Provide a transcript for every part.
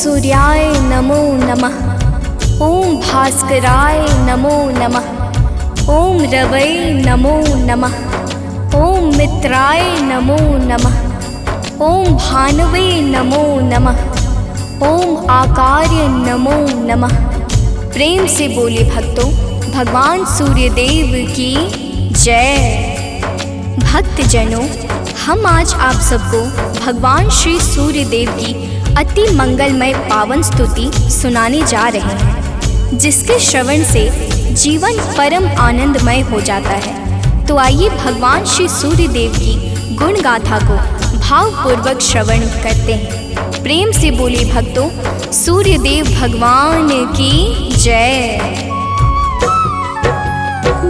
सूर्याय नमो नमः। ओम भास्कराय नमो नमः। ओम रवै नमो नमः। ओम मित्राय नमो नमः। ओम भानवे नमो नमः। ओम आकार्य नमो नमः। प्रेम से बोले भक्तों, भगवान सूर्यदेव की जय। भक्तजनों, हम आज आप सबको भगवान श्री सूर्यदेव की अति मंगलमय पावन स्तुति सुनाने जा रहे हैं, जिसके श्रवण से जीवन परम आनंदमय हो जाता है। तो आइए भगवान श्री सूर्यदेव की गुण गाथा को भावपूर्वक श्रवण करते हैं। प्रेम से बोले भक्तों, सूर्यदेव भगवान की जय।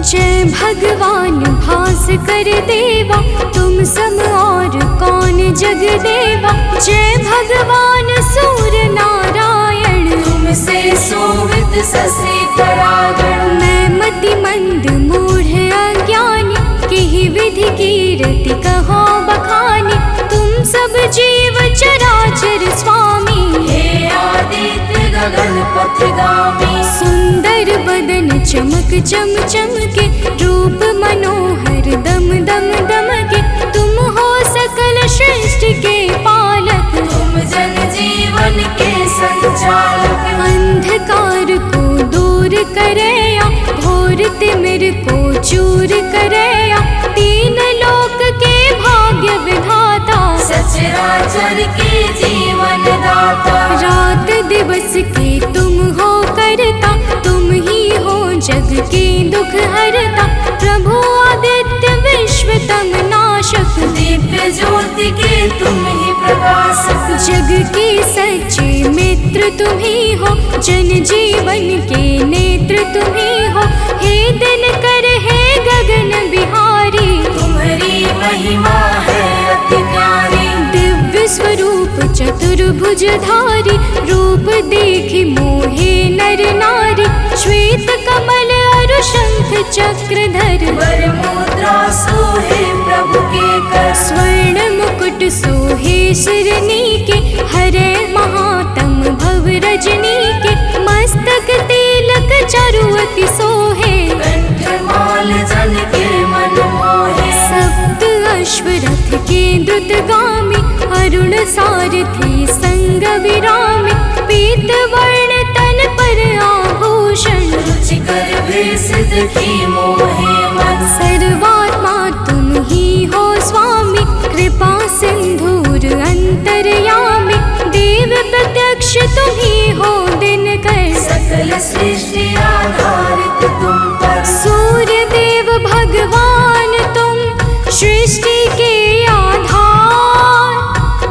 जय भगवान भास्कर देवा, तुम सम और कौन जग देवा। जय भगवान सूर्य नारायण, तुमसे सोवित ससे परागण। मैं मति मंद मूढ़ अज्ञानी, किहि विधि कीरति कहो बखानी। तुम सब जीव चराचर स्वामी, हे आदित्य गगन पथगामी। सुंदर बदन चमक चम चमके, रूप मनोहर दम दम दमके। तुम हो सकल सृष्टि के पालक, तुम जन जीवन के संचालक। अंधकार को दूर करया, घोर तिमिर को चूर करया। तीन लोक के भाग्य विधाता, सचराचर के जीवन दाता। रात दिवस के तुम हो करता, तुम ही हो जग के दुख हरता। प्रभु आदित्य विश्वतम नाशक, दिव्य ज्योति के तुम ही प्रकाशक। जग के सच्चे मित्र तुम ही हो, जन जीवन के नेत्र तुम ही हो। हे दिन कर हे गगन बिहारी, तुम्हारी महिमा है अति न्यारी। दिव्य स्वरूप चतुर्भुजधारी, रूप देखि मोहे नर नारी। श्वेत कमल अरु शंख चक्रधर, वर मुद्रा सोहे प्रभु के कर। स्वर्ण मुकुट सोहे शिरनी के, हरे महातम भव रजनी के। मस्तक तिलक चारुअति सोहे, कंठमाल जन के मन मोहे। सप्त अश्वरथ के द्रुतगामी, अरुण सारथी संग विरामी। पीत वर्ण तन पर आभूषण, रुचिकर भेष देखी मोहे मन। सर्वात्मा तुम ही हो स्वामी, कृपा सिंधुर अंतर्यामी। देव प्रत्यक्ष तुम ही हो दिनकर, सकल सृष्टि आधारित तुम पर। सूर्य देव भगवान तुम सृष्टि के आधार।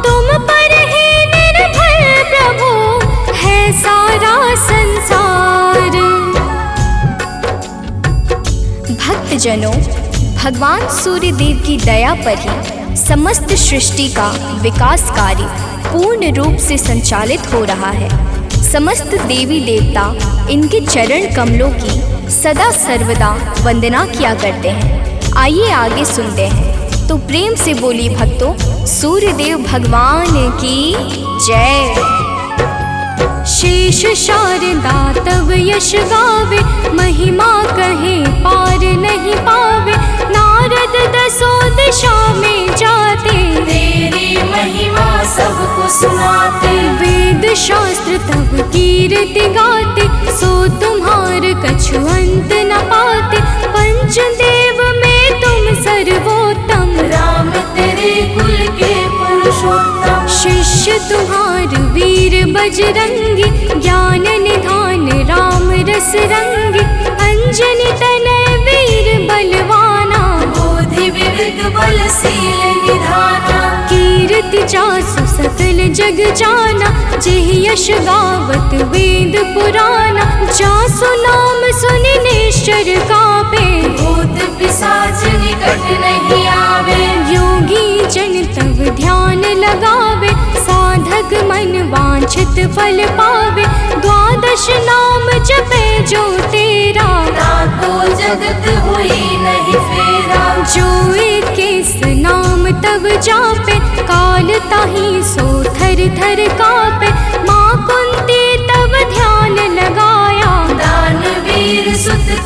तुम पर ही निर्भर प्रभु है सारा संसार। भक्तजनों, भगवान सूर्यदेव की दया पर ही समस्त सृष्टि का विकास कार्य पूर्ण रूप से संचालित हो रहा है। समस्त देवी देवता इनके चरण कमलों की सदा सर्वदा वंदना किया करते हैं। आइए आगे सुनते हैं। तो प्रेम से बोली भक्तों, सूर्यदेव भगवान की जय। शेष शारदा तव यश गावे, महिमा कहे पार नहीं पावे। नारद दसों दिशा में जाते, तेरी महिमा सबको सुनाते। वेद शास्त्र तब कीर्ति गाते, सो तुम्हार कछु अंत न पाते। पंचदेव में तुम सर्वोत्तम, राम तेरे कुल के पुरुषोत्तम। शिष्य तुम्हार वीर बजरंगी, ज्ञान निधान राम रस रंगी। अंजनी तनय वीर बलवाना, बोधि विविध बलशील निधाना। कीर्ति जासु सकल जग जाना, जेह यश गावत वेद पुराना। जासु नाम सुनि निश्चर कापे, भूत पिशाच निकट नहीं आवे। योगी जन तब ध्यान लगावे, साधक मन वांछित फल पावे। द्वादश नाम जपे जो तेरा, ताको जगत हुई नहीं फेरा। जो इक्कीस नाम तब जापे, काल ताहि सो थर थर कापे। माँ को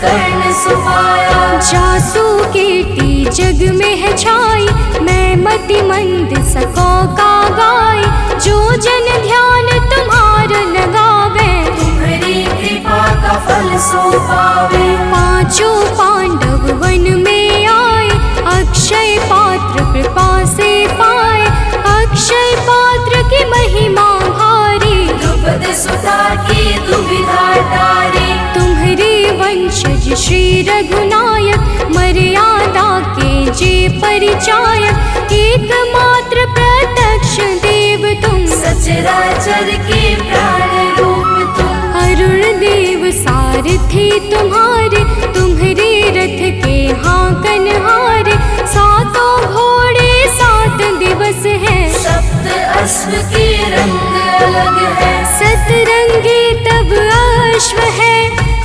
कर्ण सुपाया। जासू कीर्ति जग में है छाई, मैं मति मंद सको का गाय। जो जन ध्यान तुम्हारा लगावे, तुम्हारी कृपा का फल सो पावे। पांचों पांडव वन में आए, अक्षय पात्र कृपा से पाए। अक्षय पात्र की महिमा भारी, द्रुपद सुता की दुविधा टारी। तुम्हारे वंशज श्री रघुनायक, मर्यादा के जे परिचायक। एकमात्र प्रत्यक्ष देव तुम, सचराचर के प्राण रूप तुम। अरुण देव सारथी तुम्हारे, तुम्हारे रथ के हाकन हारे। सातों घोड़े 7 दिवस हैं, सप्त अश्व के रंग अलग है। सतरंगी तब अश्व है,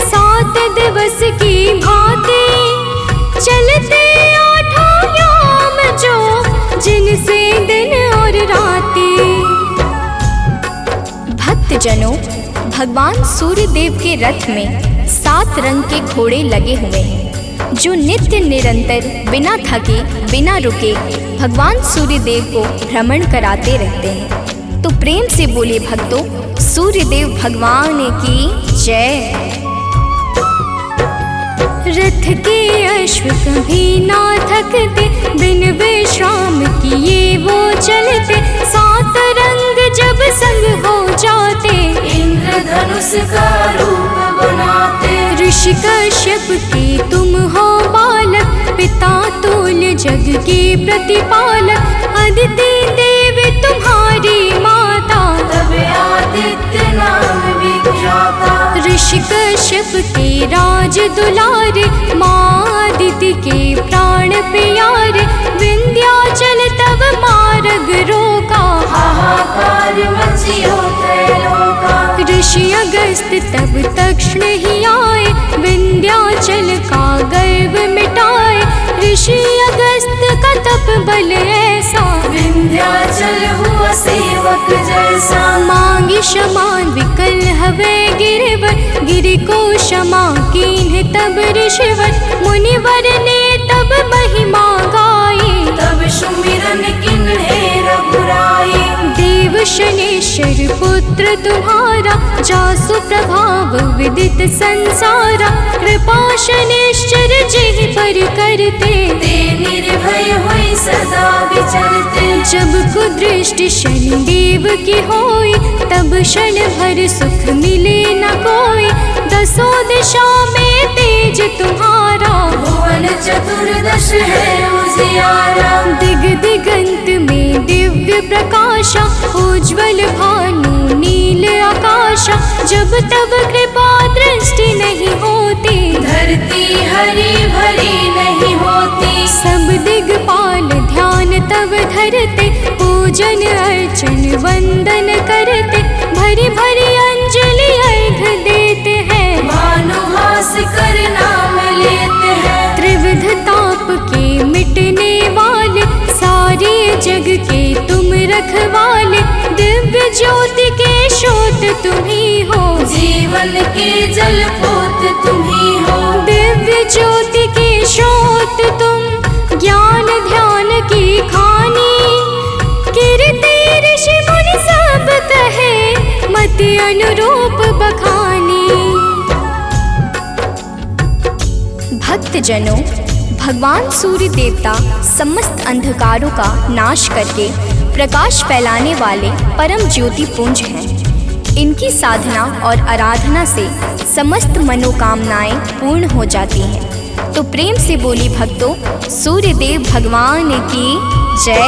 7 दिवस की भांति। चलते 8 याम जो, जिनसे दिन और राती। भक्तजनों, भगवान सूर्य देव के रथ में 7 रंग के घोड़े लगे हुए हैं, जो नित्य निरंतर बिना थके बिना रुके भगवान सूर्य देव को भ्रमण कराते रहते हैं। तो प्रेम से बोले भक्तों, सूर्य देव भगवान की जय। रथ के अश्व कभी ना थकते, बिन विश्राम किए वो चलते। 7 रंग जब संग हो जाते, इंद्रधनुष का रूप बनाते। ऋषि कश्यप के तुम हो बालक, पिता तुल्य जग के प्रतिपालक। अदिति देव तुम्हारी माता, तब आदित्य नाम विख्याता। ऋषि कश्यप के राज दुलारे, माँ अदिति के प्राण प्यारे। विंध्याचल तब मार्ग रोका, हाहाकार मचियो त्रैलोका। ऋषि अगस्त तब तक्षण ही आए, विंध्याचल का गर्व मिटाए। ऋषि अगस्त का तप बल ऐसा, विंध्याचल हुआ सेवक जैसा। मांगी क्षमा विकल हवे गिरवर, गिरि को क्षमा कीन्ह तब ऋषिवर। मुनिवर ने तब महिमा गाई, तब सुमिरन किन्हे रघुराई। देव शनेश्वर पुत्र तुम्हारा, जासु प्रभाव विदित संसारा। कृपा शनेश्वर जेहि पर करते, ते निर्भय हुई सदा विचरते। जब कुदृष्टि शनिदेव की होई, तब क्षण भर सुख मिले न कोई। 10 दिशा में तेज तुम्हारा, भुवन चतुर्दश है उजियारा। दिग दिगंत में दिव्य प्रकाशा, उज्ज्वल भानु नील आकाशा। जब तब कृपा दृष्टि नहीं होती, धरती हरी भरी नहीं होती। सब दिगपाल ध्यान तब धरते, पूजन अर्चन वंदन करते। भरी भरी अंजलि अर्घ देते हैं, भानुहास कर नाम लेते हैं। त्रिविध ताप के मिटने वाले, सारे जग के तुम रखवाले। दिव्य ज्योति के स्रोत तुम ही हो, जीवन के जल पोत तुम ही हो। दिव्य ज्योति के स्रोत तुम, ज्ञान ध्यान की खानी। कीर्ति ऋषि मुनि सब कहे, मति अनुरूप बखानी। भक्तजनों, भगवान सूर्य देवता समस्त अंधकारों का नाश करके प्रकाश फैलाने वाले परम ज्योति पुंज हैं। इनकी साधना और आराधना से समस्त मनोकामनाएं पूर्ण हो जाती हैं। तो प्रेम से बोली भक्तों, सूर्य देव भगवान की जय।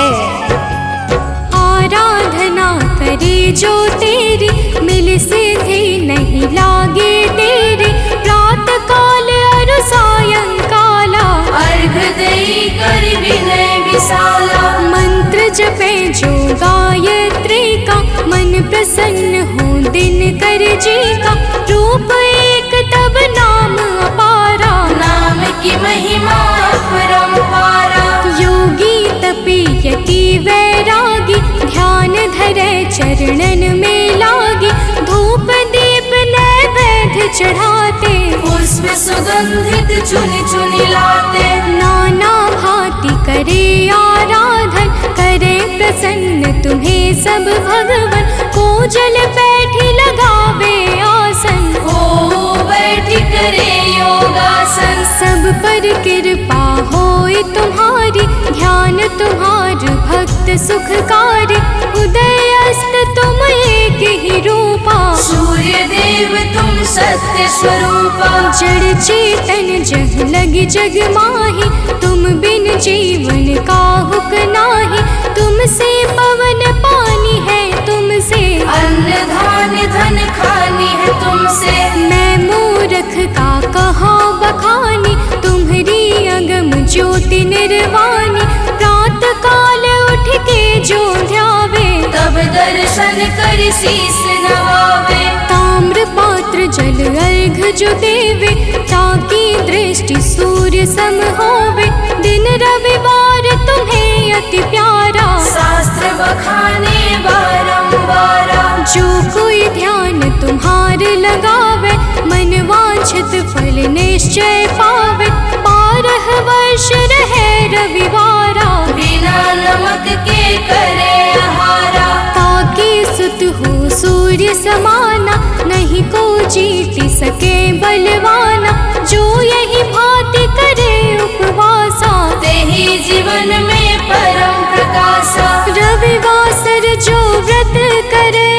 आराधना करे जो तेरी, मिल सिद्धि नहीं लागे तेरी। प्रात काल अरु सायंकाला, अर्घ दई कर विनय विशाला। मंत्र जपे जो गायत्री का, मन प्रसन्न हो दिन कर जी का। रूप एक तब नाम अपारा, नाम की महिमा अपरंपारा। योगी तपी यति वैरागी, ध्यान धरे चरणन में लागी। धूप दीप नैवेद्य चढ़ाते, पुष्प सुगंधित चुनि चुनि लाते। नाना भांति करे आराधन, करे प्रसन्न तुम्हें सब भगवन। को जल बैठी लगावे आसन, हो बैठी करे योगासन। सब पर कृपा होए तुम्हारी, ध्यान तुम्हार भक्त सुखकारी। उदय अस्त तुम एक ही रूपा, सूर्य देव तुम सत्य स्वरूपा। जड़ चेतन जग लगी जग माही, तुम बिन जीवन काहुक नाही। तुमसे पवन पानी है, तुमसे अन्न धान्य धन खानी है तुमसे। मैं मूर्ख का कहाँ बखानी, तुम्हारी अगम ज्योति निर्वाणी। प्रात काल उठ के जो ध्यावे, तब दर्शन कर शीस नवावे। ताम्र पात्र जल अर्घ जो देवे, ताकि दृष्टि सूर्य सम होवे। दिन रविवार तुम्हें अति प्यारा, शास्त्र बखाने बारंबारा। जो कोई ध्यान तुम्हार लगावे, मन वांछित फल निश्चय पावे। 12 वर्ष रहे रविवारा, बिना नमक के करे आहारा। ताकि सुत हो सूर्य समाना, नहीं को जीति सके बलवाना। जो यही भांति करे उपवासा, तेहि जीवन में परम प्रकाशा। रविवासर जो व्रत करे,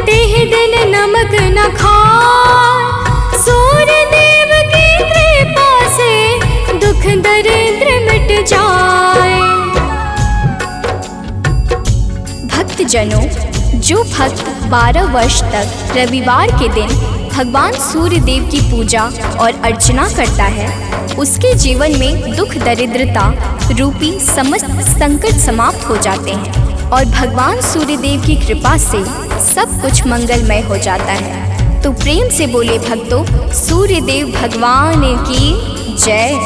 तेह दिन नमक न खाए। सूर्य देव की कृपा से दुख दरिद्र मिट जाए। भक्तजनों, जो भक्त 12 वर्ष तक रविवार के दिन भगवान सूर्य देव की पूजा और अर्चना करता है, उसके जीवन में दुख दरिद्रता रूपी समस्त संकट समाप्त हो जाते हैं और भगवान सूर्य देव की कृपा से सब कुछ मंगलमय हो जाता है। तो प्रेम से बोले भक्तों, सूर्य देव भगवान की जय।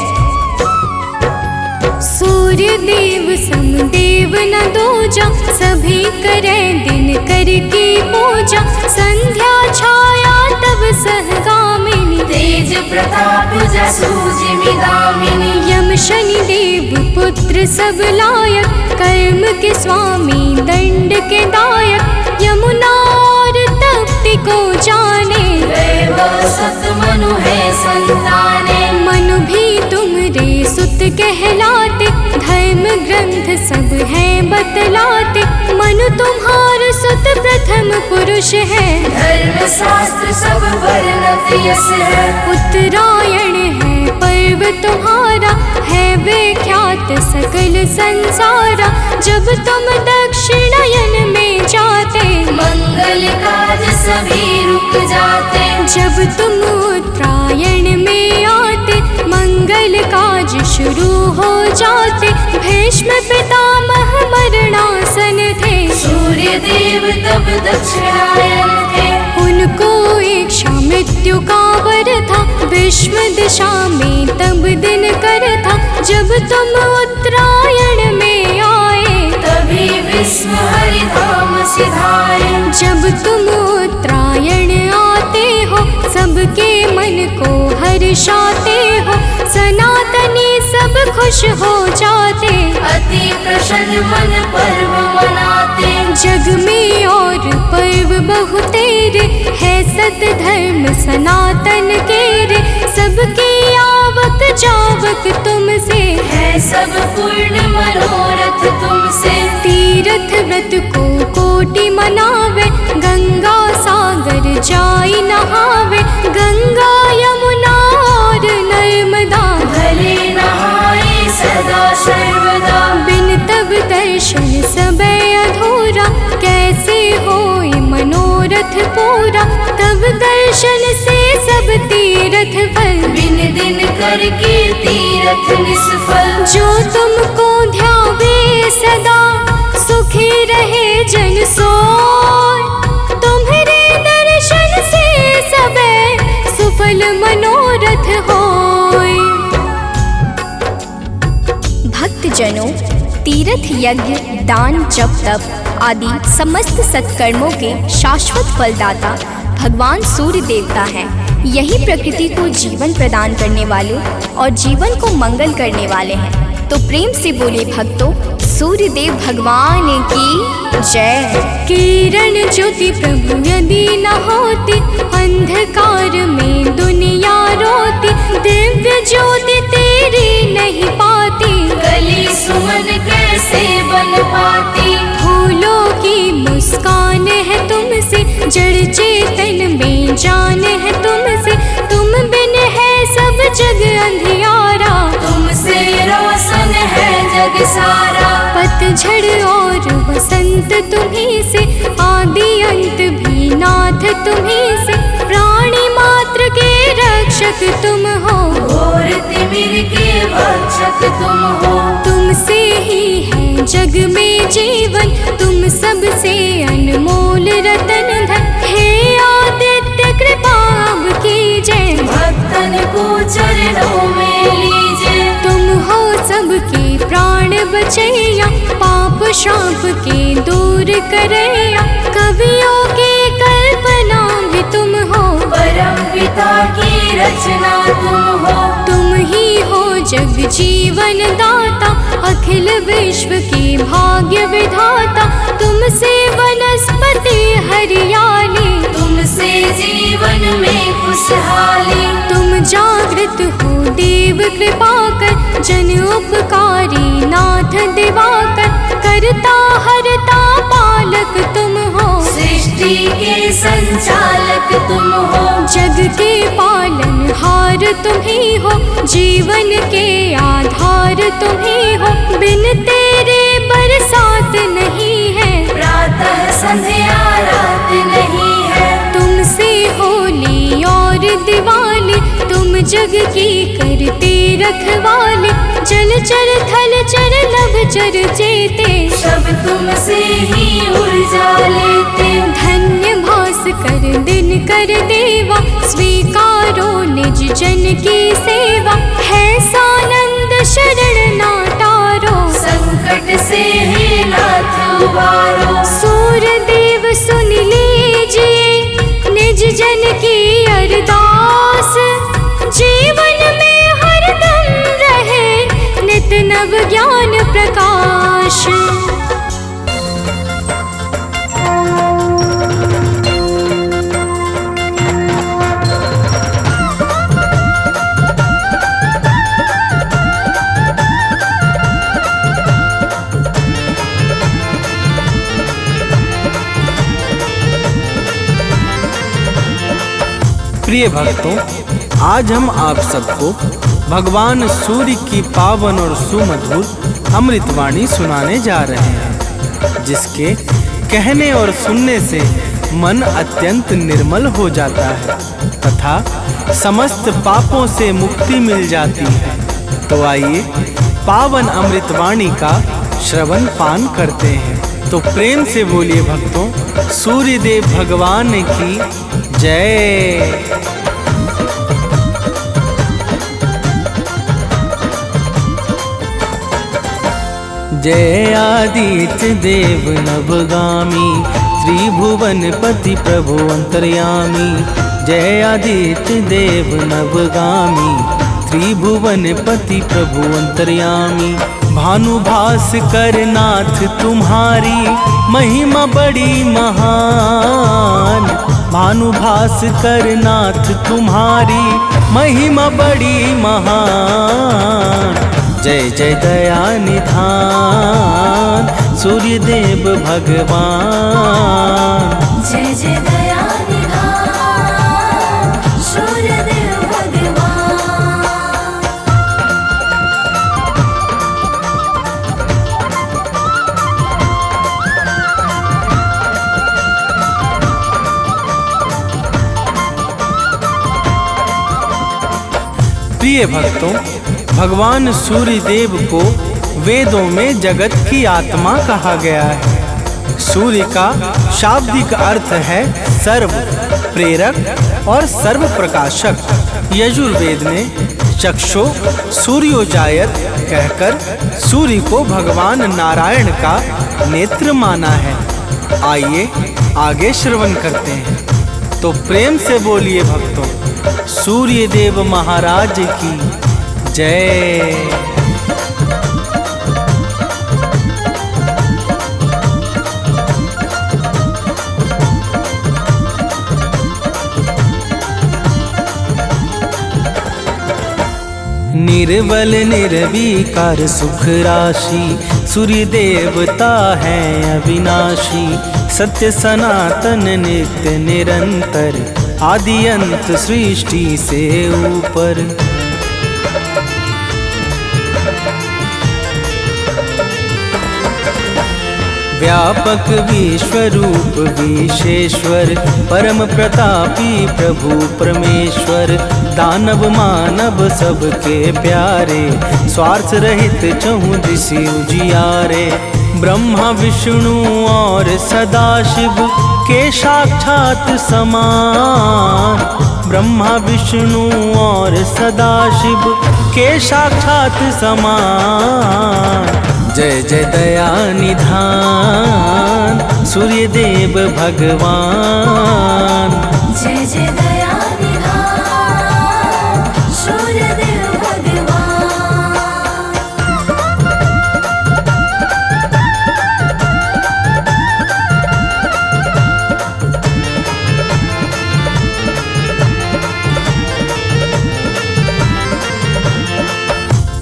सूर्य देव समदेव न दूजा, सभी करे दिन करके पूजा। संध्या छाया तब सहगामिनी, तेज प्रताप जसु जिमिदामिनी। यम शनि देव पुत्र सब लायक, कर्म के स्वामी दंड के दायक। यमुना और तप्ति को जाने, दैव सत मनु है संताने। मनु भी तुमरे सुत कहलाते, धर्म ग्रंथ सब हैं बतलाते। मनु तुम्हार सुत प्रथम पुरुष है, धर्म शास्त्र सब वर्णत यस है। उत्तरायण है पर्व तुम्हारा, है विख्यात सकल संसारा। जब तुम दक्षिणायन में जाते, मंगल काज सभी रुक जाते। जब तुम उत्तरायण में आते, मंगल काज शुरू हो जाते। भीष्म पितामह मरणासन थे, सूर्य देव तब दक्षिणायन थे। उनको इच्छा मृत्यु का वर था, विश्व दिशा में तब दिन कर था। जब तुम उत्तरायण में आए, तभी विश्व हरिधाम सिधाए। जब तुम उत्तरायण आते हो, सबके मन को हर्षाते हो। सनातनी सब खुश हो जाते, अति प्रसन्न मन पर्व मनाते। जग में और पर्व बहुतेरे, है सत धर्म सनातन के रे। सबकी आवक जावक तुमसे, है सब पूर्ण मनोरथ तुमसे। तीर्थ व्रत को कोटि मनावे, गंगा सागर जाई नहावे। गंगा यमुना और नर्मदा, भले नहाए सदा सर्वदा। बिन तब दर्शन सबे अधूरा, कैसे होए मनोरथ पूरा। तब दर्शन से सब तीर्थ फल, बिन दिन करके तीरथ निष्फल। जो तुमको ध्यावे सदा, सुखी रहे जन सोय। तुम्हारे दर्शन से सबे सुफल मनोरथ होय। भक्तजनों, तीर्थ यज्ञ दान जप तप आदि समस्त सत्कर्मों के शाश्वत फलदाता भगवान सूर्य देवता हैं। यही प्रकृति को जीवन प्रदान करने वाले और जीवन को मंगल करने वाले हैं। तो प्रेम से बोले भक्तों, सूर्य देव भगवान की जय। किरण ज्योति प्रभु यदि न होती, अंधकार में दुनिया रोती। दिव्य ज्योति तेरी नहीं पाती, गली सुमन कैसे बन पाती। फूलों की मुस्कान है तुमसे, जड़ चेतन में जान है तुमसे। तुम बिन है सब जग अंधियारा, तुमसे रोशन है जग सारा। पतझड़ और बसंत तुम्हीं से, आदि अंत भी नाथ तुम्हीं से। प्राणी मात्र के रक्षक तुम हो, घोर तिमिर के भक्षक तुम हो। तुमसे ही है जग में जीवन, तुम सबसे अनमोल रतन धन। हे आदित्य कृपा अब कीजिए, भक्तन को चरणों में लीजिए। तुम हो सबके प्राण बचैया, पाप शाप के दूर करैया। कवियों की कल्पना भी तुम हो, परम पिता की रचना तुम हो। तुम ही हो जग जीवन दाता, अखिल विश्व की भाग्य विधाता। तुमसे वनस्पति हरियाली, तुमसे जीवन में खुशहाली। तुम जागृत हो देव कृपा कर, जन उपकारी नाथ दिवाकर। करता हरता पालक तुम हो, सृष्टि के संचालक तुम हो। जग के पालन हार तुम ही हो, जीवन के आधार तुम ही हो। बिन तेरे बरसात नहीं है, प्रातः संध्या रात नहीं है। तुमसे होली और दिवाली, तुम जग की करते रखवाले। जल चर थल चर नभ चर चेते, सब तुमसे ही ऊर्जा लेते। धन्य भास्कर दिन कर देवा, स्वीकारो निज जन की सेवा। है सानंद शरण ना टारो, संकट से ही नाथ उबारो। सूर्य देव सुन लीजिए, निज जन की अरदास। जीवन में हरदम रहे नित नव ज्ञान प्रकाश। प्रिय भक्तों, आज हम आप सबको भगवान सूर्य की पावन और सुमधुर अमृतवाणी सुनाने जा रहे हैं, जिसके कहने और सुनने से मन अत्यंत निर्मल हो जाता है तथा समस्त पापों से मुक्ति मिल जाती है। तो आइए पावन अमृतवाणी का श्रवण पान करते हैं। तो प्रेम से बोलिए भक्तों, सूर्य देव भगवान की जय। जय आदित्य देव नवगामी, त्रिभुवनपति प्रभु अंतर्यामी। जय आदित्य देव नवगामी, त्रिभुवनपति प्रभु अंतर्यामी। भानुभास्कर नाथ तुम्हारी महिमा बड़ी महान। भानुभास्कर नाथ तुम्हारी महिमा बड़ी महान। जय जय दया निधान सूर्य देव भगवान। जय जय दया निधान सूर्य देव भगवान। प्रिय भक्तों, भगवान सूर्य देव को वेदों में जगत की आत्मा कहा गया है। सूर्य का शाब्दिक अर्थ है सर्व प्रेरक और सर्व प्रकाशक। यजुर्वेद ने चक्षो सूर्योजायत कहकर सूर्य को भगवान नारायण का नेत्र माना है। आइए आगे श्रवण करते हैं। तो प्रेम से बोलिए भक्तों, सूर्य देव महाराज की जय। निर्बल निर्विकार सुख राशि सूर्य देवता है अविनाशी। सत्य सनातन नित्य निरंतर आदि अंत सृष्टि से ऊपर। व्यापक विश्वरूप विशेश्वर परम प्रतापी प्रभु परमेश्वर। दानव मानव सबके प्यारे स्वार्थ रहित चहुँ दिशि उजियारे। ब्रह्मा विष्णु और सदाशिव के साक्षात समान। ब्रह्मा विष्णु और सदाशिव के साक्षात समान। जय जय दया निधान सूर्य देव भगवान। जय जय दया निधान सूर्य देव भगवान।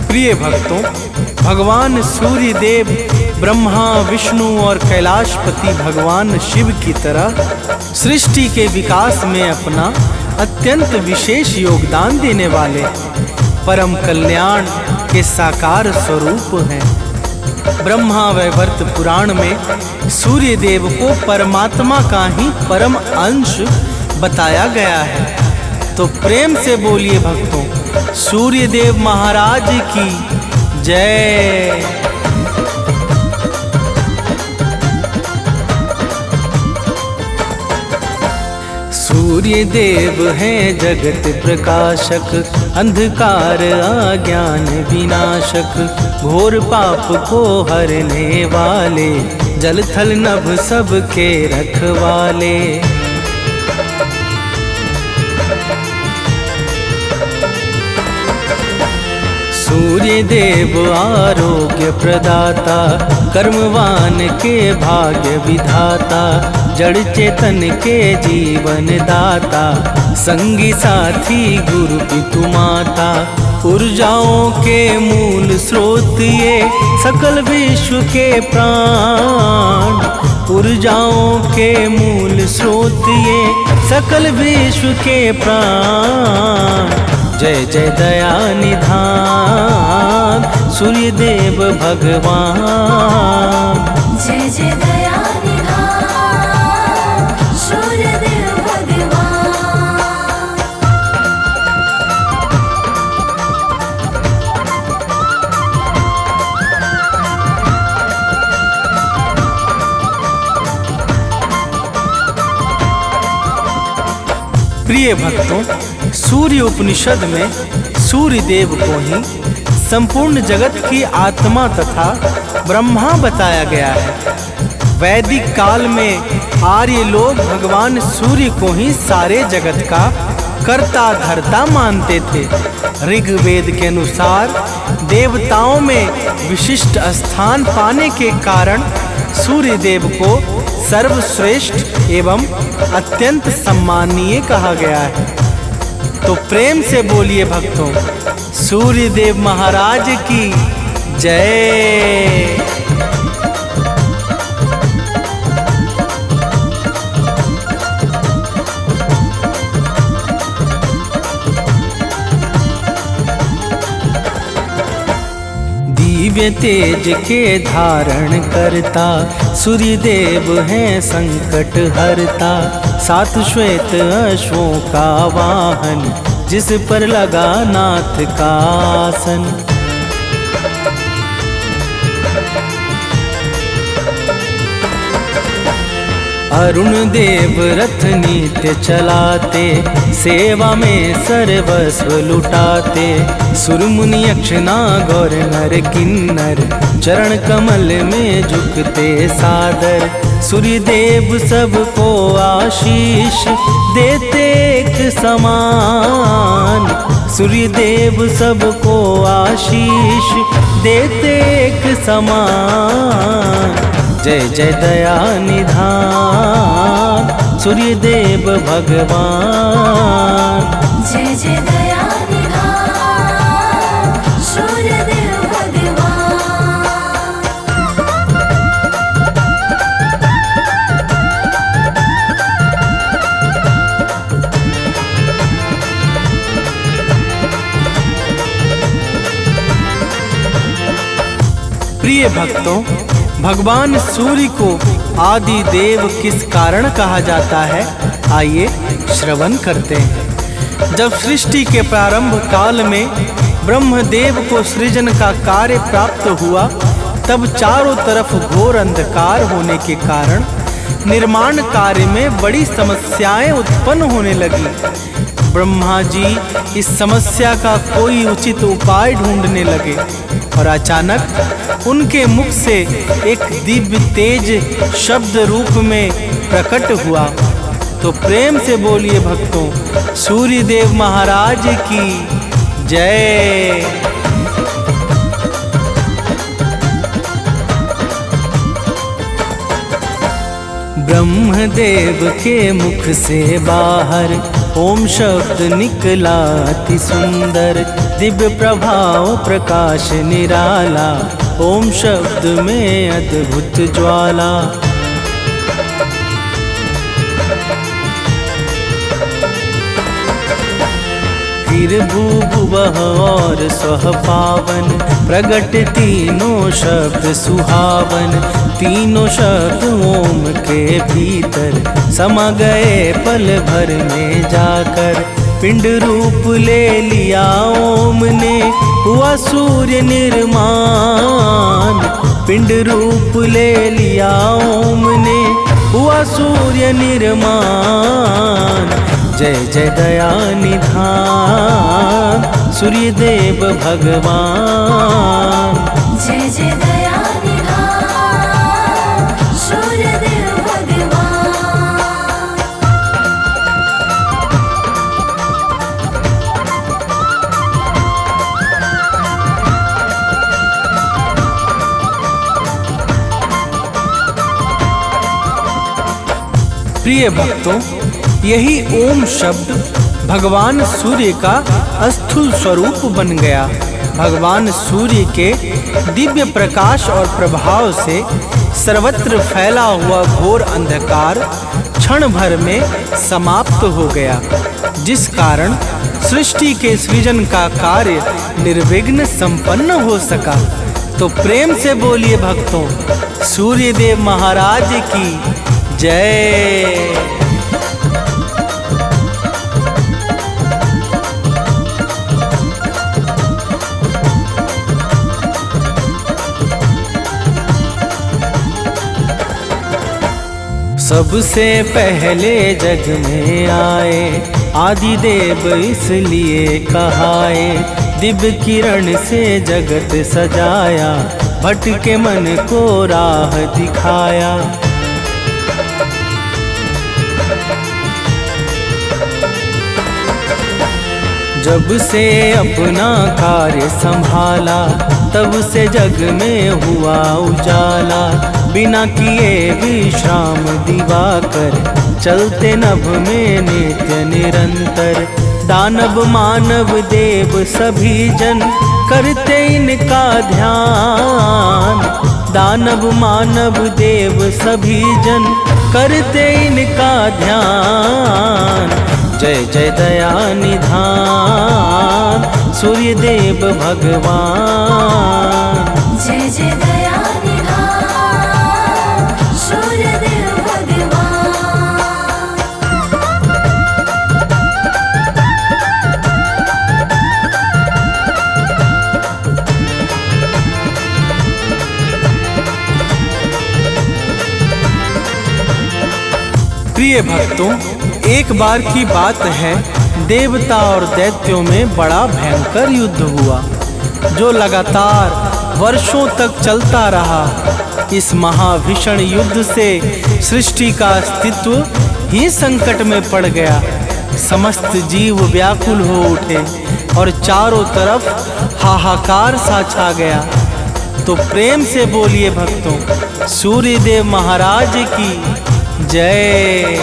प्रिय भक्तों, भगवान सूर्य देव ब्रह्मा विष्णु और कैलाशपति भगवान शिव की तरह सृष्टि के विकास में अपना अत्यंत विशेष योगदान देने वाले परम कल्याण के साकार स्वरूप हैं। ब्रह्मा वैवर्त पुराण में सूर्य देव को परमात्मा का ही परम अंश बताया गया है। तो प्रेम से बोलिए भक्तों, सूर्य देव महाराज की जय। सूर्य देव हैं जगत प्रकाशक। अंधकार अज्ञान विनाशक। घोर पाप को हरने वाले जल थल नभ सबके रखवाले। सूर्य देव आरोग्य प्रदाता। कर्मवान के भाग्य विधाता। जड़ चेतन के जीवन दाता। संगी साथी गुरु पितु माता। ऊर्जाओं के मूल स्रोत ये सकल विश्व के प्राण। ऊर्जाओं के मूल स्रोत ये सकल विश्व के प्राण। जय जय दया निधान सूर्य देव भगवान। जय जय दया निधान सूर्य देव भगवान। प्रिय भक्तों, सूर्य उपनिषद में सूर्य देव को ही संपूर्ण जगत की आत्मा तथा ब्रह्मा बताया गया है। वैदिक काल में आर्य लोग भगवान सूर्य को ही सारे जगत का कर्ता धर्ता मानते थे। ऋग्वेद के अनुसार देवताओं में विशिष्ट स्थान पाने के कारण सूर्य देव को सर्वश्रेष्ठ एवं अत्यंत सम्माननीय कहा गया है। तो प्रेम से बोलिए भक्तों, सूर्य देव महाराज की जय। दिव्य तेज के धारण करता सूर्य देव हैं संकट हरता। सात श्वेत अश्वों का वाहन जिस पर लगा नाथ का आसन। अरुण देव रथ नित्य चलाते सेवा में सर्वस्व लुटाते। सुर मुनि यक्ष नाग और नर किन्नर चरण कमल में झुकते सादर। सूर्य देव सबको आशीष देते एक समान। सूर्य देव सबको आशीष देते एक समान। जय जय दया निधान सूर्य देव भगवान। जय जय दया निधान सूर्य देव भगवान। प्रिय भक्तों, भगवान सूर्य को आदि देव किस कारण कहा जाता है, आइए श्रवण करते हैं। जब सृष्टि के प्रारंभ काल में ब्रह्मदेव को सृजन का कार्य प्राप्त हुआ, तब चारों तरफ घोर अंधकार होने के कारण निर्माण कार्य में बड़ी समस्याएं उत्पन्न होने लगी। ब्रह्मा जी इस समस्या का कोई उचित उपाय ढूंढने लगे और अचानक उनके मुख से एक दिव्य तेज शब्द रूप में प्रकट हुआ। तो प्रेम से बोलिए भक्तों, सूर्य देव महाराज की जय। ब्रह्मदेव के मुख से बाहर ओम शब्द निकला अति सुंदर। दिव्य प्रभाव प्रकाश निराला, ओम शब्द में अद्भुत ज्वाला। फिर भूभुवः और स्वः पावन, प्रगट तीनों शब्द सुहावन। तीनों शब्द ओम के भीतर समा गए पल भर में जाकर। पिंड रूप ले लिया ओम ने, हुआ सूर्य निर्माण। पिंड रूप ले लिया ओम ने, हुआ सूर्य निर्माण। जय जय दया निधान सूर्य देव भगवान। जय जय दया निधान सूर्य देव भगवान। प्रिय भक्तों, यही ओम शब्द भगवान सूर्य का स्थूल स्वरूप बन गया। भगवान सूर्य के दिव्य प्रकाश और प्रभाव से सर्वत्र फैला हुआ घोर अंधकार क्षण भर में समाप्त हो गया, जिस कारण सृष्टि के सृजन का कार्य निर्विघ्न संपन्न हो सका। तो प्रेम से बोलिए भक्तों, सूर्य देव महाराज की जय। सबसे पहले जग में आए आदि देव इसलिए कहाए। दिव्य किरण से जगत सजाया, भटके मन को राह दिखाया। जब से अपना कार्य संभाला, तब से जग में हुआ उजाला। बिना किए विश्राम दिवाकर, चलते नभ में नित्य निरंतर। दानव मानव देव सभी जन, करते इनका ध्यान। दानव मानव देव सभी जन, करते इनका ध्यान। जय जय दया निधान सूर्य देव भगवान। जय जय दया निधान सूर्य देव भगवान। प्रिय भक्तों, एक बार की बात है, देवता और दैत्यों में बड़ा भयंकर युद्ध हुआ, जो लगातार वर्षों तक चलता रहा। इस महाभीषण युद्ध से सृष्टि का अस्तित्व ही संकट में पड़ गया। समस्त जीव व्याकुल हो उठे और चारों तरफ हाहाकार सा छा गया। तो प्रेम से बोलिए भक्तों, सूर्यदेव महाराज की जय।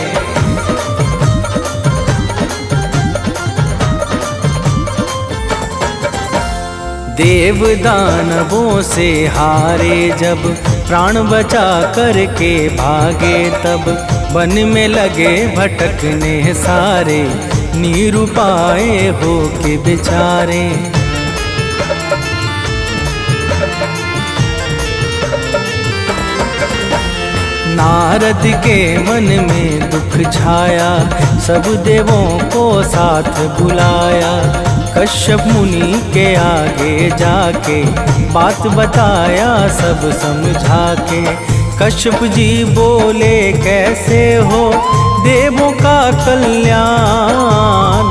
देव दानवों से हारे जब, प्राण बचा करके भागे तब, वन में लगे भटकने सारे, निरुपाय हो के बेचारे। नारद के मन में दुख छाया, सब देवों को साथ बुलाया। कश्यप मुनि के आगे जाके बात बताया सब समझा के। कश्यप जी बोले कैसे हो देवों का कल्याण।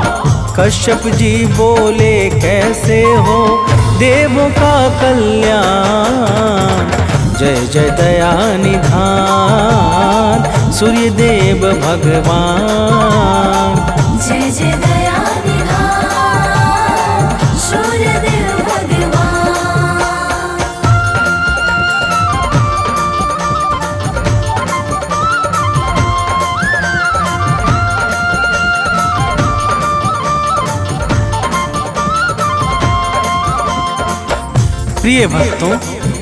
कश्यप जी बोले कैसे हो देवों का कल्याण। जय जय दया निधान सूर्यदेव भगवान। जय जय दया निधान सूर्यदेव भगवान। प्रिय भक्तों,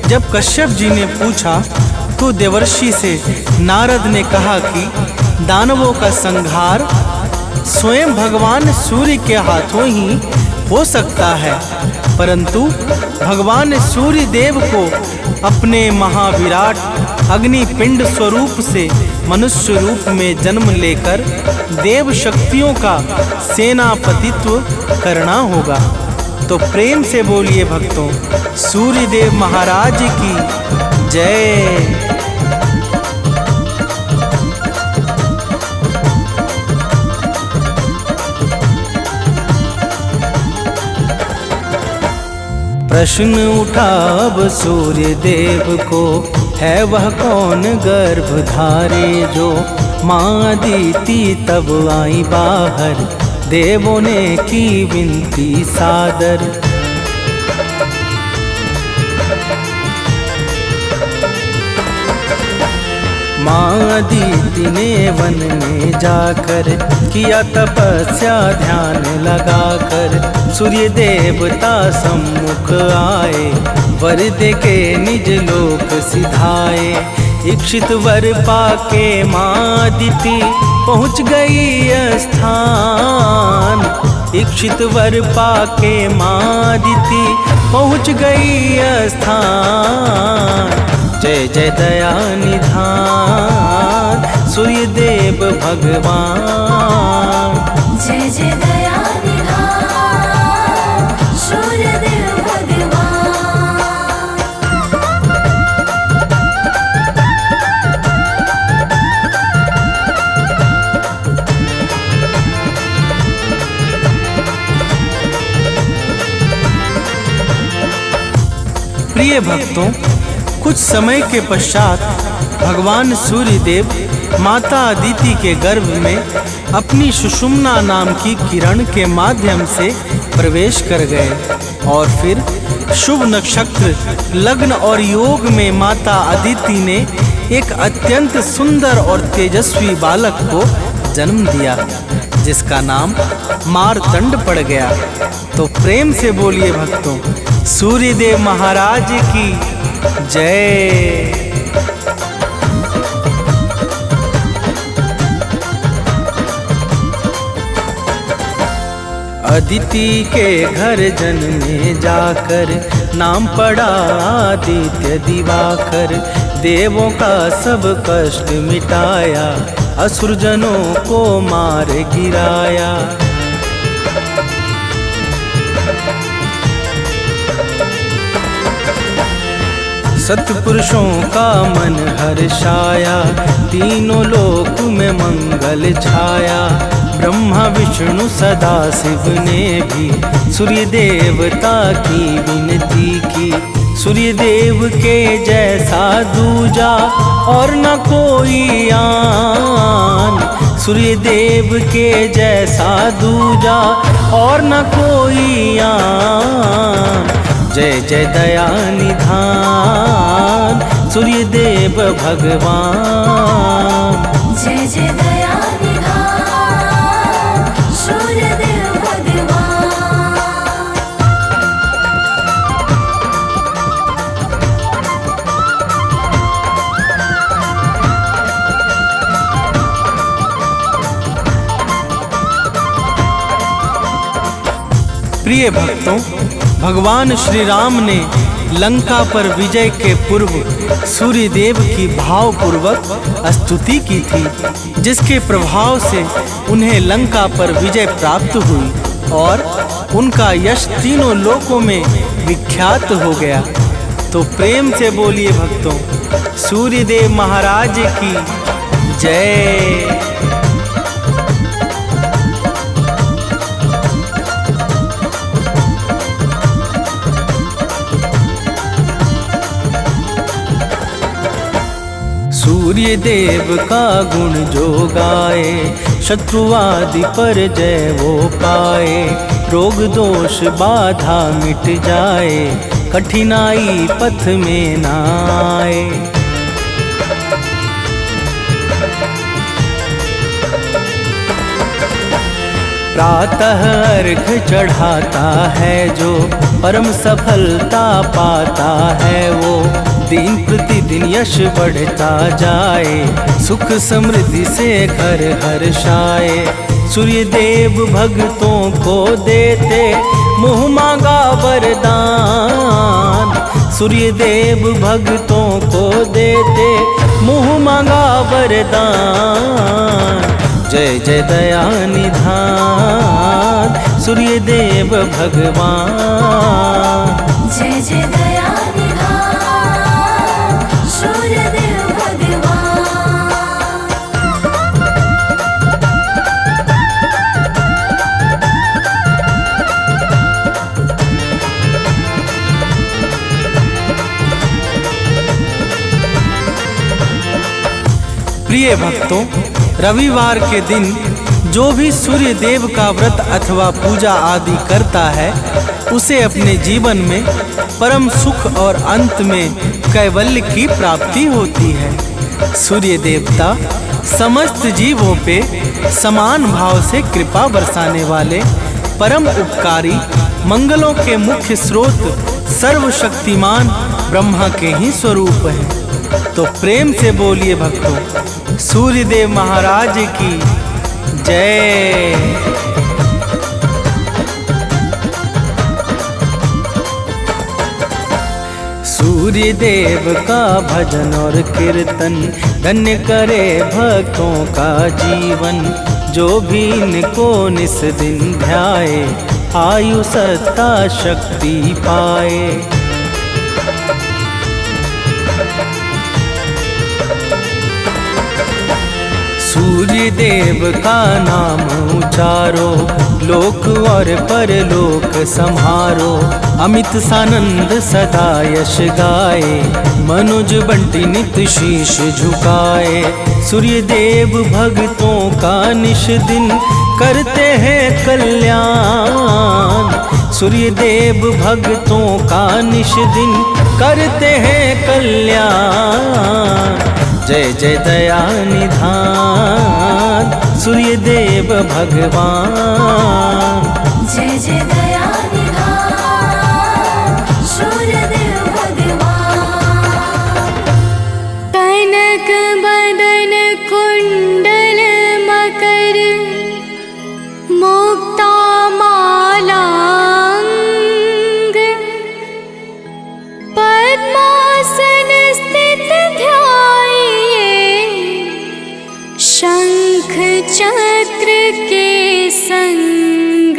जब कश्यप जी ने पूछा तो देवर्षि से नारद ने कहा कि दानवों का संहार स्वयं भगवान सूर्य के हाथों ही हो सकता है, परंतु भगवान सूर्य देव को अपने महाविराट अग्निपिंड स्वरूप से मनुष्य रूप में जन्म लेकर देव शक्तियों का सेनापतित्व करना होगा। तो प्रेम से बोलिए भक्तों, सूर्यदेव महाराज की जय। प्रश्न उठा अब सूर्यदेव को, है वह कौन गर्भधारे जो। माँ अदिति तब आई बाहर, देवों ने की विनती सादर। माँ अदिति ने वन में जाकर किया तपस्या ध्यान लगाकर। सूर्य देवता सम्मुख आए, वर दे के निज लोक सिधाए। इक्षित वर पाके माँ अदिति पहुँच गई स्थान। इक्षित वर पाके माँ अदिति पहुँच गई स्थान। जय जय दया निधान सूर्यदेव भगवान। जय जय दया निधान सूर्यदेव भगवान। प्रिय भक्तों, कुछ समय के पश्चात भगवान सूर्यदेव माता अदिति के गर्भ में अपनी सुषुम्ना नाम की किरण के माध्यम से प्रवेश कर गए और फिर शुभ नक्षत्र लग्न और योग में माता अदिति ने एक अत्यंत सुंदर और तेजस्वी बालक को जन्म दिया, जिसका नाम मार्तंड पड़ गया। तो प्रेम से बोलिए भक्तों, सूर्यदेव महाराज की जय। अदिति के घर जन्मे जाकर, नाम पड़ा आदित्य दिवाकर। देवों का सब कष्ट मिटाया, असुर जनों को मार गिराया। सत्पुरुषों का मन हर्षाया, तीनों लोक में मंगल छाया। ब्रह्मा विष्णु सदा शिव ने भी सूर्य देवता की विनती की। सूर्य देव के जैसा दूजा और न कोई आन। सूर्य देव के जैसा दूजा और न कोई आन। जय जय दया निधान सूर्य देव भगवान। जय जय दया निधान सूर्य देव भगवान। प्रिय भक्तों, भगवान श्री राम ने लंका पर विजय के पूर्व सूर्य देव की भावपूर्वक स्तुति की थी, जिसके प्रभाव से उन्हें लंका पर विजय प्राप्त हुई और उनका यश तीनों लोकों में विख्यात हो गया। तो प्रेम से बोलिए भक्तों, सूर्य देव महाराज की जय। सूर्य देव का गुण जो गाए, शत्रु आदि पर जय वो पाए। रोग दोष बाधा मिट जाए, कठिनाई पथ में ना आए। प्रातः अर्घ चढ़ाता है जो, परम सफलता पाता है वो। दिन प्रतिदिन यश बढ़ता जाए, सुख समृद्धि से घर हर्षाए। सूर्य देव भक्तों को देते मुँह मांगा वरदान। सूर्य देव भक्तों को देते मुँह मांगा वरदान। जय जय दया निधान सूर्य देव भगवान। जय जय दया निधान सूर्य देव भगवान। प्रिय भक्तों, रविवार के दिन जो भी सूर्य देव का व्रत अथवा पूजा आदि करता है, उसे अपने जीवन में परम सुख और अंत में कैवल्य की प्राप्ति होती है। सूर्य देवता समस्त जीवों पे समान भाव से कृपा बरसाने वाले परम उपकारी, मंगलों के मुख्य स्रोत, सर्वशक्तिमान ब्रह्मा के ही स्वरूप हैं। तो प्रेम से बोलिए भक्तों, सूर्य देव महाराज की जय। सूर्य देव का भजन और कीर्तन धन्य करे भक्तों का जीवन। जो भी इनको निस दिन ध्याए, आयु सत्ता शक्ति पाए। सूर्य देव का नाम उचारो, लोक और परलोक संहारो। अमित सानंद सदा यश गाए, मनुज बंटी नित शीश झुकाए। सूर्य देव भक्तों का निश दिन करते हैं कल्याण। सूर्य देव भक्तों का निश दिन करते हैं कल्याण। जय जय दया निधान सूर्य देव भगवान। जय जय दया निधान सूर्य देव भगवान। कनक बदन कुंडल मकर, मुक्ता मालांग। पद्मासन स्थित ध्याये, शंख चक्र के संग।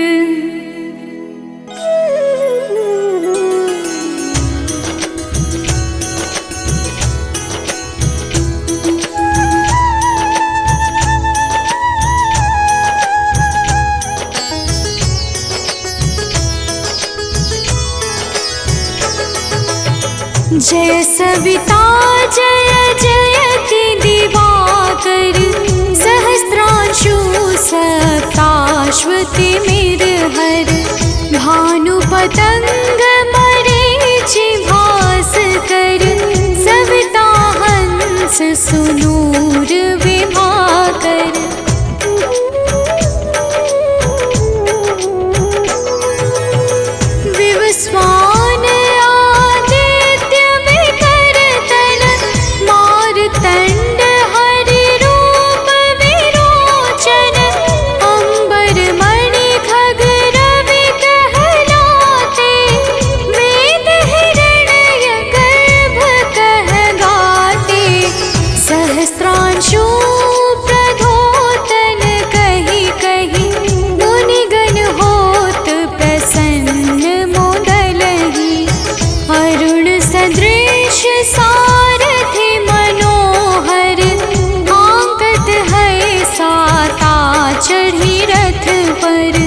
जय सविता जय जयति दिवाकर सहस्रांशु सप्ताश्वति मिरहर भानु पतंग मरीचि भास्कर सविता हंस सुनूर विभाकर। विवस्वान आदित्य विकर तन मारतंड हरि रूप विरोचन अंबर मणि खग रवि कहलाते वेद हिरण्य गर्भ कह गाते सहस्त्रांशु प्रधोतन कही कही मुनिगण होत प्रसन्न मोदलहि अरुण सदृश सारथि मनोहर आंकत है साता चढ़ी रथ पर।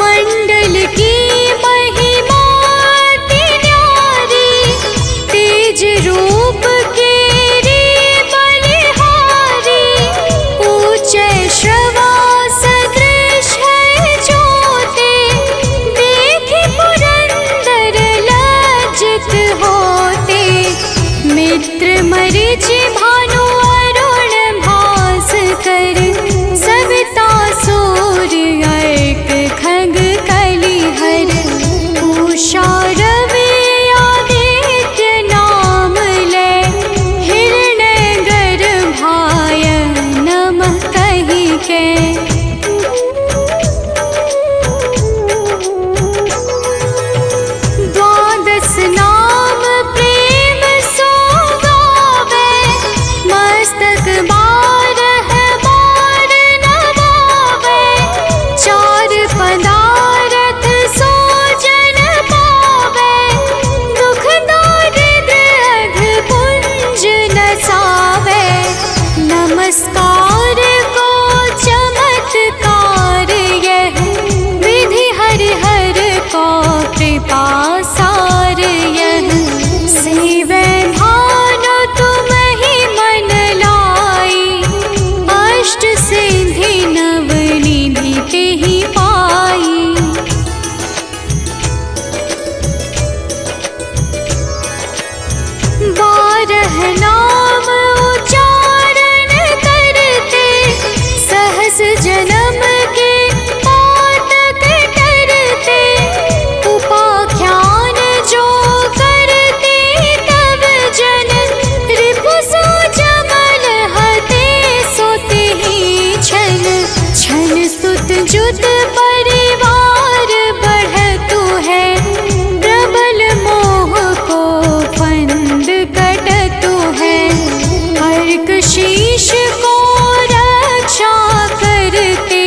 मंडल की महिमा अति न्यारी तेज रूप केरी बलिहारी ऊंचे श्रवा सदृश है ज्योति देखि पुरंदर लज्जित होते मित्र मरीचि भानु अरुण भास्कर सविता सूर्य अर्क खग कलिहर उषा रवि आदित्य नाम ले हिरण्य गर्भाय नमः कहि के। द्वादश नाम प्रेम सो गावे मस्तक बारह बार नवावे चार पदारथ सो जन पावे दुख दारिद्र अघ पुंज नसावे नमस्कार को चमत्कार यह विधि हरिहर को कृपा सार यह सेवै भानु तुम ही मन लाई अष्ट सिद्धि नव निधि तेहि पाई। बारह नाम उच्चारण करते सहस जन्म के पातक टरते उपाख्यान जो करते तब जन रिपु सो जमल हते सोते ही छन छन सुत जुत परिवार बढ़तु है प्रबल मोह को फंद कटतु है अर्क शीश को रक्षा करते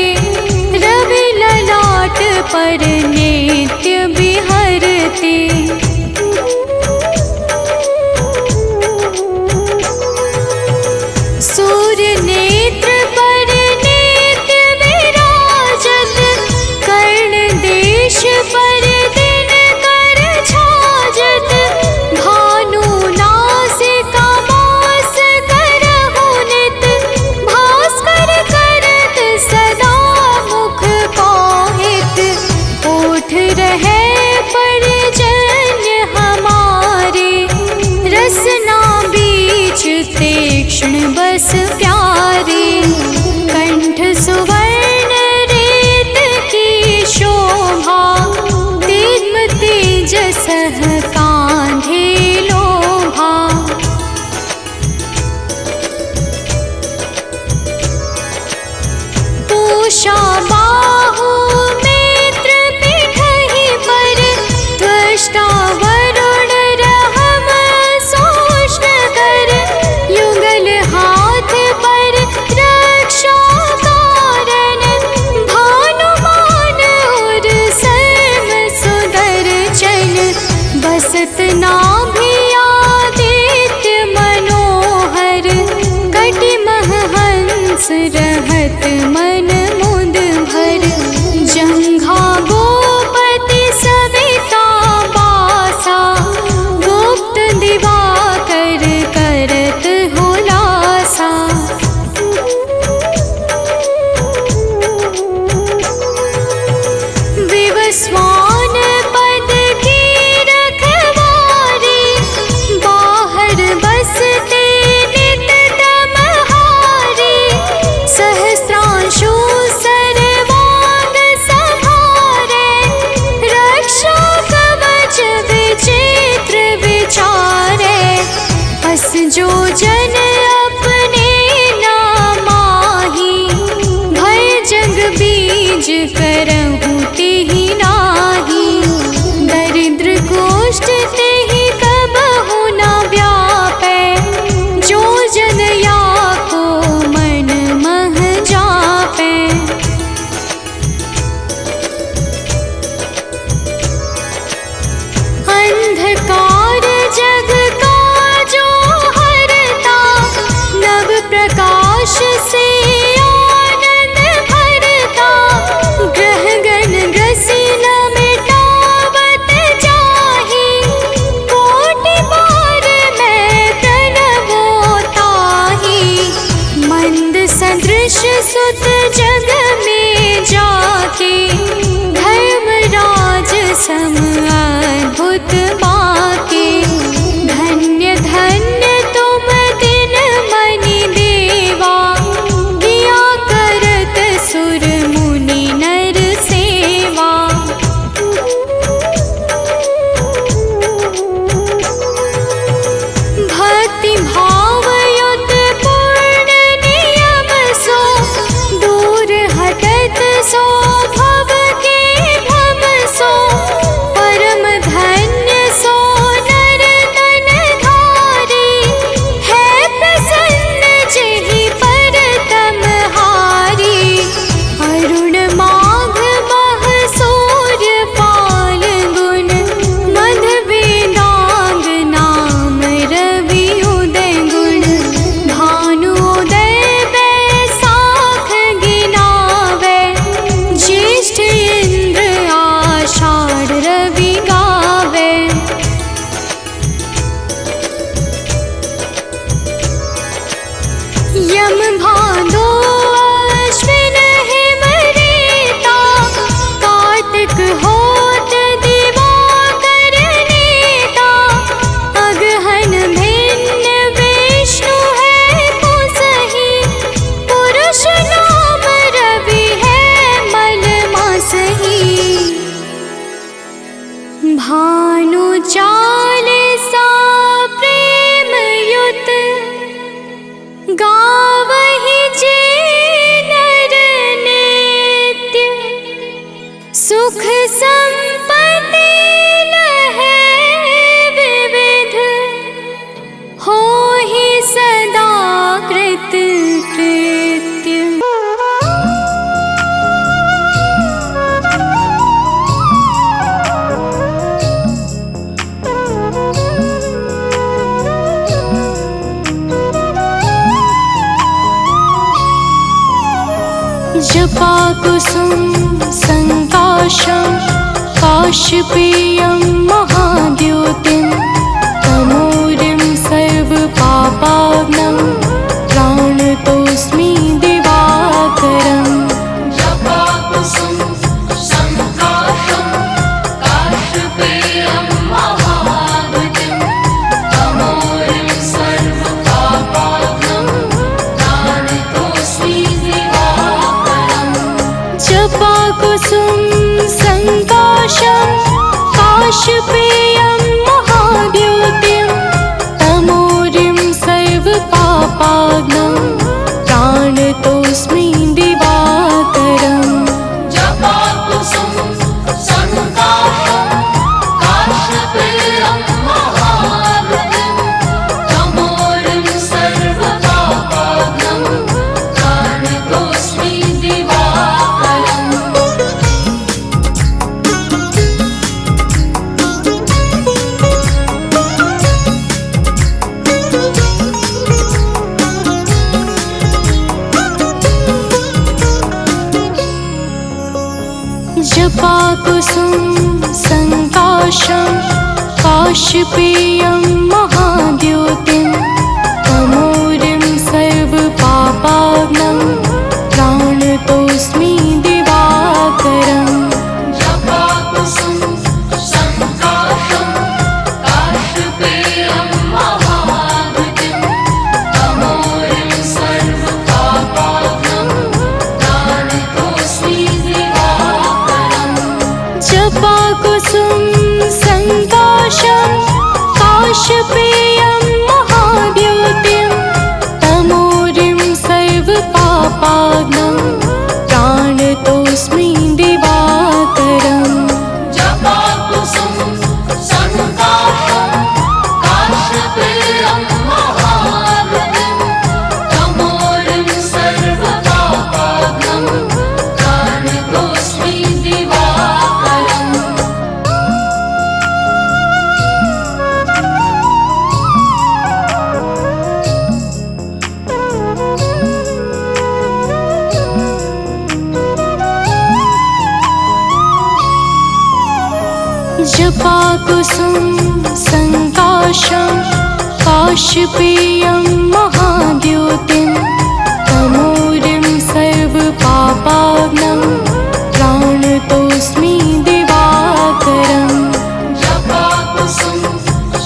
रवि ललाट पर नित्य बिहरते। सूर्य नेत्र पर नित्य विराजत कर्ण देश पर दिन कर छाजत भानु नासिका मास करहु नित भास्कर करत सदा मुख पाहित ओठ रहे परजन्य हमारे रसना बीच तीक्ष्ण बस प्यारे कंठ सुवर्ण रेत की शोभा दिग्म तेजस कांधे लोभा। पूषा बाहु मित्र पिठहि पर त्वष्टा वरुण रहम सोष्ण कर युगल हाथ पर रक्षा कारण भानुमान और सर्व सुदर्शन बसत नाभि आदित्य मनोहर कटिमह हंस रहत मन मुद भर जंघा गो भानु चालीसा प्रेम युत गावहि जे नर नित्य सुख संपत्ति लहै विविध होहि सदा कृत कृत्य। जपा कुसुम संकाशं काशपेयं महाद्योतिं तमोरिं सर्वपापाग्नं प्राणतोऽस्मि दिवाकरम्। जपा कुसुम संकाशं काशपेयं महाद्योतिं तमोरिं सर्वपापाग्नं प्राणतोऽस्मि दिवाकरम्। जपा कुसुम संकाशं काशपेयं महाद्योतिं तमोरिं सर्वपापाग्नं प्राणतोऽस्मि दिवाकरम्। जपा कुसुम संकाशं काशपेयं महाद्योतिं तमोरिं सर्वपापाग्नं प्राणतोऽस्मि दिवाकरम्। जपा कुसुम संकाशं काशपेयं महाद्योतिं तमोरिं सर्वपापाग्नं प्राणतोऽस्मि दिवाकरम्। जपा कुसुम संकाशं काशपेयं महाद्योतिं तमोरिं सर्वपापाग्नं प्राणतोऽस्मि दिवाकरम्। जपा कुसुम संकाशं काशपेयं महाद्योतिं तमोरिं सर्वपापाग्नं प्राणतोऽस्मि दिवाकरम्। जपा कुसुम संकाशं काशपेयं महाद्योतिं तमोरिं सर्वपापाग्नं प्राणतोऽस्मि दिवाकरम्। जपा कुसुम संकाशं काशपेयं महाद्योतिं तमोरिं सर्वपापाग्नं प्राणतोऽस्मि दिवाकरम्। जपा कुसुम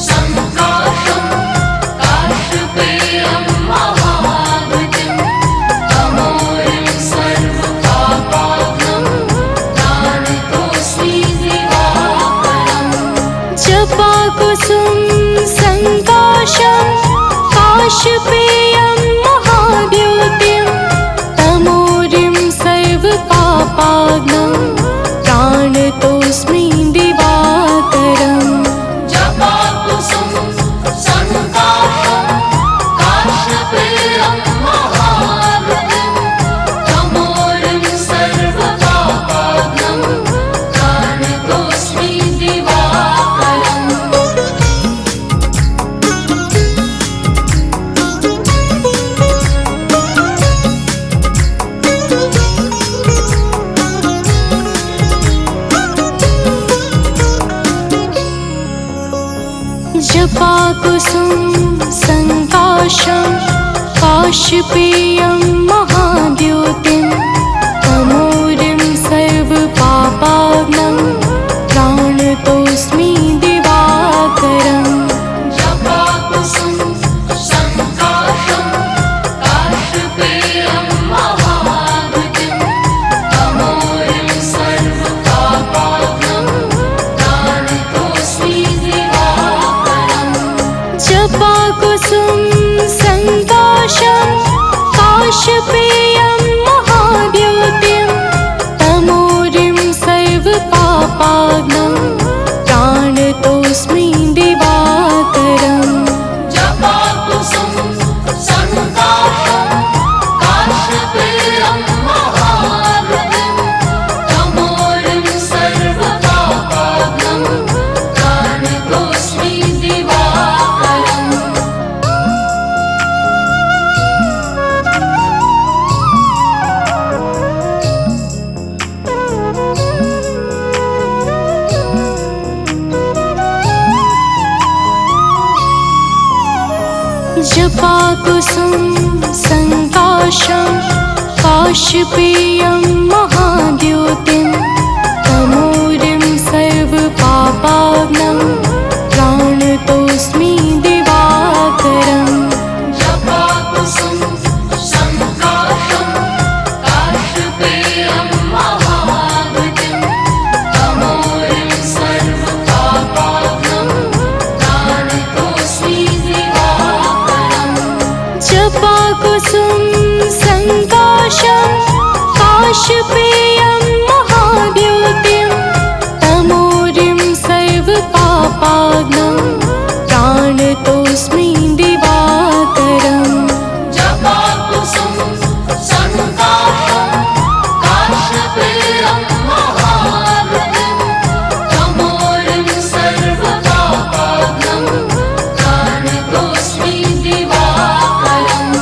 संकाशं काशपेयं महाद्योतिं तमोरिं सर्वपापाग्नं प्राणतोऽस्मि दिवाकरम्। जपा कुसुम संकाशं काशपेयं महाद्योतिं तमोरिं सर्वपापाग्नं प्राणतोऽस्मि दिवाकरम्। जपा कुसुम संकाशं काशपेयं महाद्योतिं तमोरिं सर्वपापाग्नं प्राणतोऽस्मि दिवाकरम्। जपा कुसुम संकाशं काशपेयं महाद्योतिं तमोरिं सर्वपापाग्नं प्राणतोऽस्मि दिवाकरम्। जपा कुसुम संकाशं काशपेयं महाद्योतिं तमोरिं सर्वपापाग्नं प्राणतोऽस्मि जपाकुसुम संकाशं काशपेयं महाद्योतिं तमोरिं सर्वपापाग्नं प्राणतोऽस्मि दिवाकरम् जपाकुसुम संकाशं काशपेयं महाद्योतिं तमोरिं सर्वपापाग्नं प्राणतोऽस्मि दिवाकरम् जपाकुसुम संकाशं काशपेयं महाद्योतिं तमोरिं सर्वपापाग्नं प्राणतोऽस्मि दिवाकरम् जपाकुसुम संकाशं काशपेयं महाद्योतिं तमोरिं सर्वपापाग्नं प्राणतोऽस्मि दिवाकरम्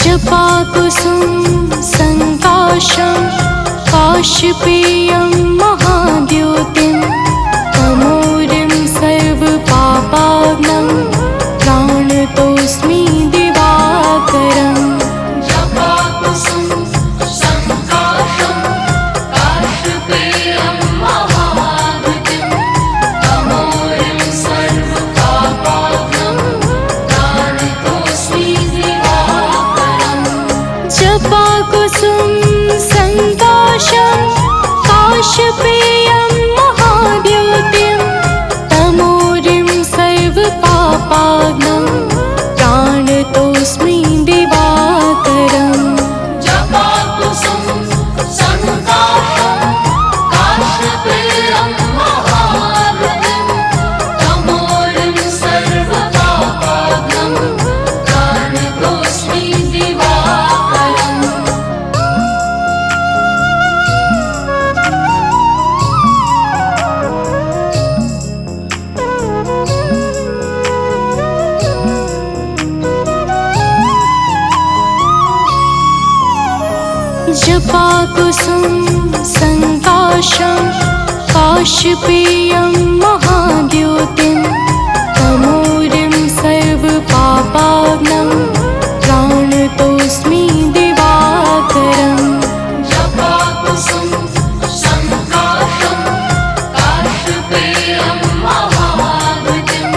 जपाकुसुम संकाशं काशपेयं महाद्योतिं तमोरिं सर्वपापाग्नं प्राणतोऽस्मि दिवाकरम् जपाकुसुम संकाशं काशपेयं महाद्योतिं तमोरिं सर्वपापाग्नं प्राणतोऽस्मि दिवाकरम् जपाकुसुम संकाशं काशपेयं महाद्योतिं तमोरिं सर्वपापाग्नं प्राणतोऽस्मि दिवाकरम् जपाकुसुम संकाशं काशपेयं महाद्योतिं तमोरिं सर्वपापाग्नं प्राणतोऽस्मि दिवाकरम् जपाकुसुम संकाशं काशपेयं महाद्योतिं तमोरिं सर्वपापाग्नं प्राणतोऽस्मि दिवाकरम् जपाकुसुम संकाशं काशपेयं महाद्योतिं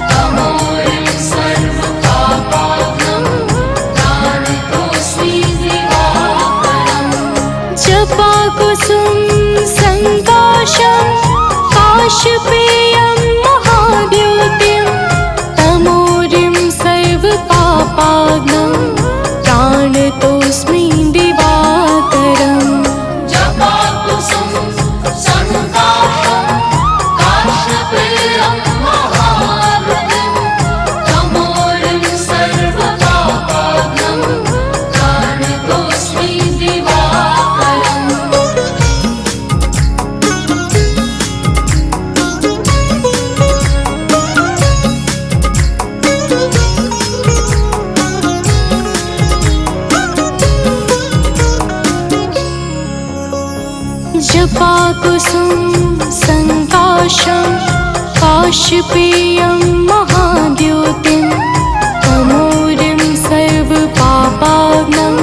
तमोरिं सर्वपापाग्नं प्राणतोऽस्मि दिवाकरम् जपाकुसुम संकाशं काशपेयं महाद्योतिं तमोरिं सर्वपापाग्नं प्राणतोऽस्मि दिवाकरम् जपाकुसुम संकाशं काशपेयं महाद्योतिं तमोरिं सर्वपापाग्नं प्राणतोऽस्मि दिवाकरम् जपाकुसुम संकाशं काशपेयं महाद्योतिं तमोरिं सर्वपापाग्नं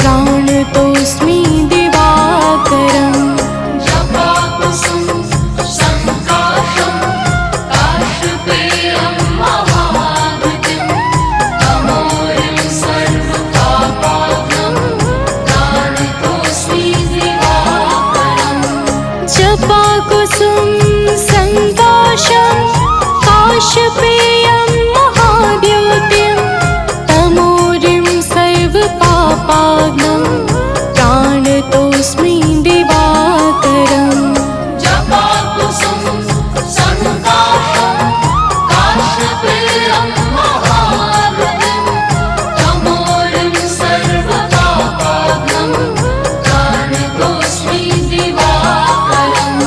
प्राणतोऽस्मि दिवाकरम् जपाकुसुम संकाशं काशपेयं महाद्योतिं तमोरिं सर्वपापाग्नं प्राणतोऽस्मि दिवाकरम् जपाकुसुम संकाशं काशपेयं महाद्योतिं तमोरिं सर्वपापाग्नं प्राणतोऽस्मि दिवाकरम् जपाकुसुम संकाशं काशपेयं महाद्योतिं तमोरिं सर्वपापाग्नं प्राणतोऽस्मि दिवाकरम्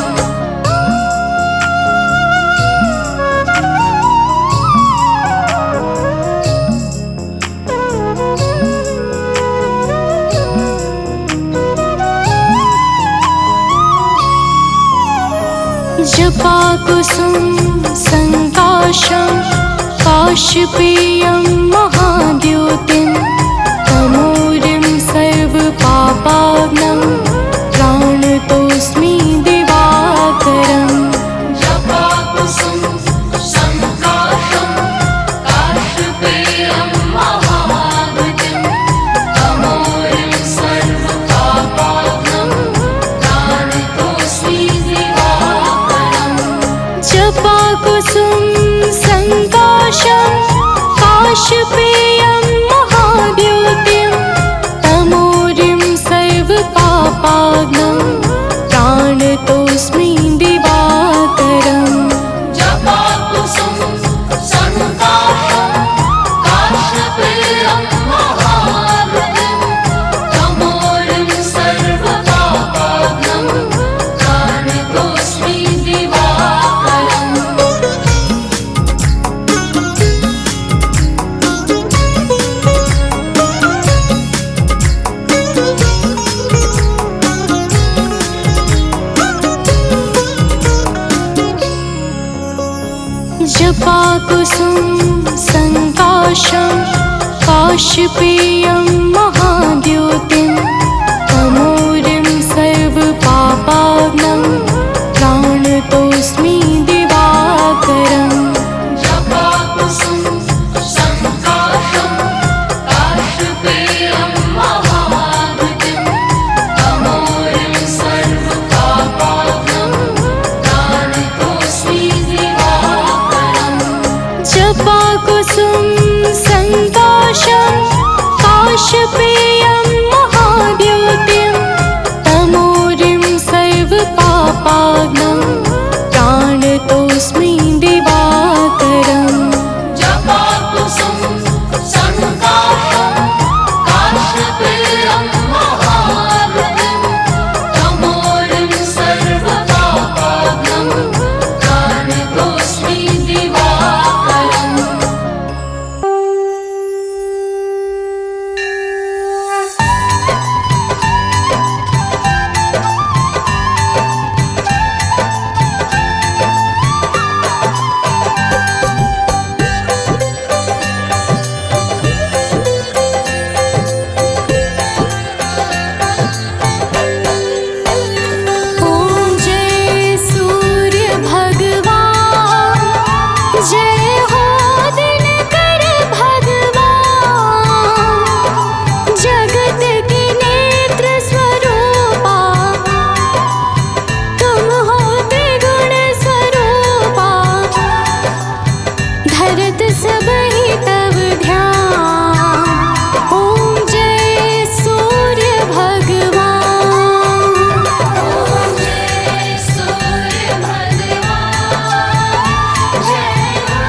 जपाकुसुम संकाशं काशपेयं महाद्योतिं तमोरिं सर्वपापाग्नं प्राणतोऽस्मि दिवाकरम् जपाकुसुम संकाशं काशपेयं महाद्योतिं तमोरिं सर्वपापाग्नं प्राणतोऽस्मि दिवाकरम् जपाकुसुम संकाशं काशपेयं महाद्योतिं तमोरिं सर्वपापाग्नं प्राणतोऽस्मि दिवाकरम् जपाकुसुम संकाशं काशपेयं महाद्योतिं तमोरिं सर्वपापाग्नं प्राणतोऽस्मि दिवाकरम् जपाकुसुम संकाशं काशपेयं महाद्योतिं तमोरिं सर्वपापाग्नं प्राणतोऽस्मि दिवाकरम् जपाकुसुम संकाशं काशपेयं महाद्योतिं तमोरिं सर्वपापाग्नं प्राणतोऽस्मि दिवाकरम् जपाकुसुम संकाशं काशपेयं महाद्योतिं तमोरिं सर्वपापाग्नं प्राणतोऽस्मि दिवाकरम् जपाकुसुम संकाशं काशपेयं महाद्योतिं तमोरिं सर्वपापाग्नं प्राणतोऽस्मि दिवाकरम् ॐ जय सूर्य भगवान जय हो दिनकर भगवान जगत के नेत्र स्वरूपा तुम हो त्रिगुण स्वरूपा धरत सब ही तव ध्यान ॐ जय सूर्य भगवान जय सूर्य भगवान जय हो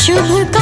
शुभ